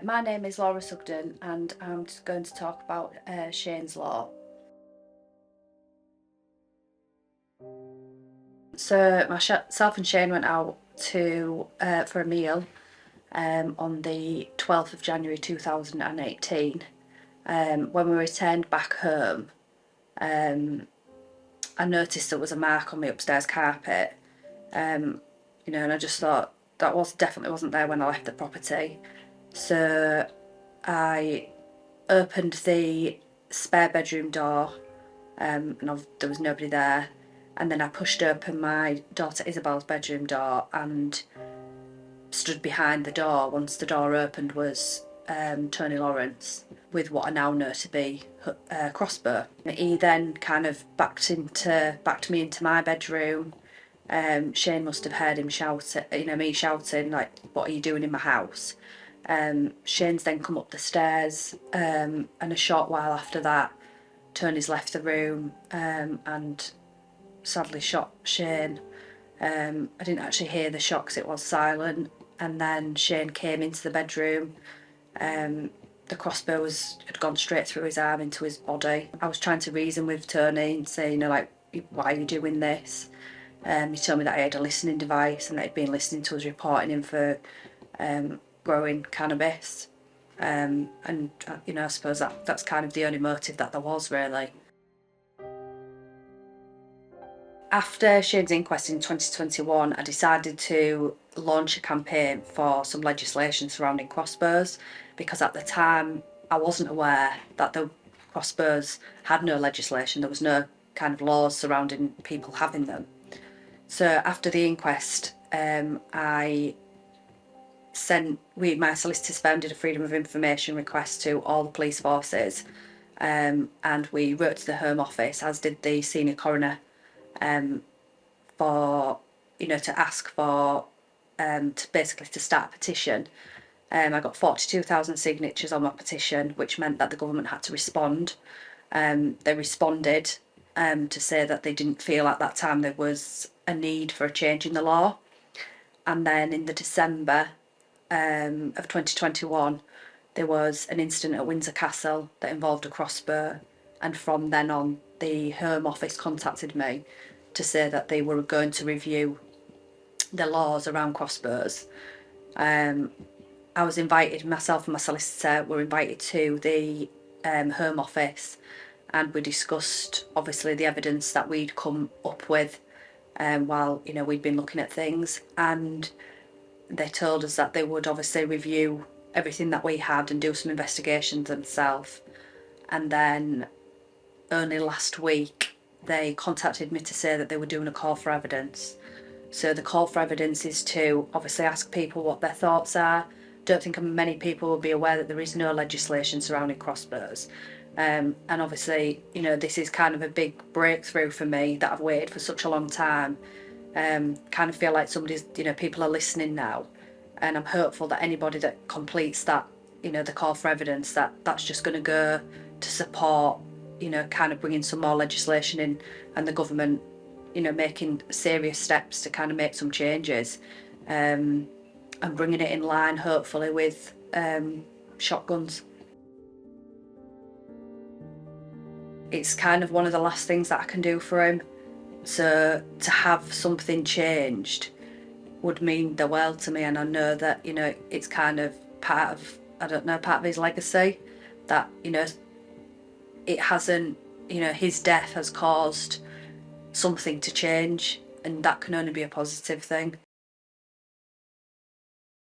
My name is Laura Sugden and I'm just going to talk about Shane's Law. So myself and Shane went out for a meal on the 12th of January 2018. When we returned back home, I noticed there was a mark on the upstairs carpet, and I just thought that definitely wasn't there when I left the property. So I opened the spare bedroom door, and there was nobody there. And then I pushed open my daughter Isabel's bedroom door and stood behind the door. Once the door opened was Tony Lawrence with what I now know to be a crossbow. He then kind of backed me into my bedroom. Shane must have heard him shouting, me shouting like, "What are you doing in my house?" Shane's then come up the stairs, and a short while after that, Tony's left the room and sadly shot Shane. I didn't actually hear the shot because it was silent, and then Shane came into the bedroom. The crossbow had gone straight through his arm into his body. I was trying to reason with Tony and say, why are you doing this? He told me that I had a listening device and that he'd been listening to us reporting him for growing cannabis. And I suppose that's kind of the only motive that there was, really. After Shane's inquest in 2021, I decided to launch a campaign for some legislation surrounding crossbows, because at the time I wasn't aware that the crossbows had no legislation. There was no kind of laws surrounding people having them. So after the inquest, my solicitors firm did a Freedom of Information request to all the police forces, and we wrote to the Home Office, as did the senior coroner, for to ask for to start a petition. I got 42,000 signatures on my petition, which meant that the government had to respond. They responded to say that they didn't feel at that time there was a need for a change in the law. And then in the December of 2021, there was an incident at Windsor Castle that involved a crossbow, and from then on the Home Office contacted me to say that they were going to review the laws around crossbows. I was invited, myself and my solicitor were invited to the Home Office, and we discussed obviously the evidence that we'd come up with while we'd been looking at things, and they told us that they would obviously review everything that we had and do some investigations themselves. And then only last week they contacted me to say that they were doing a call for evidence. So the call for evidence is to obviously ask people what their thoughts are. Don't think many people will be aware that there is no legislation surrounding crossbows. And obviously, this is kind of a big breakthrough for me that I've waited for such a long time. Kind of feel like people are listening now, and I'm hopeful that anybody that completes that, the call for evidence, that's just going to go to support, kind of bringing some more legislation in, and the government, making serious steps to kind of make some changes, and bringing it in line, hopefully, with shotguns. It's kind of one of the last things that I can do for him. So to have something changed would mean the world to me, and I know that it's kind of part of his legacy, that it hasn't, his death has caused something to change, and that can only be a positive thing.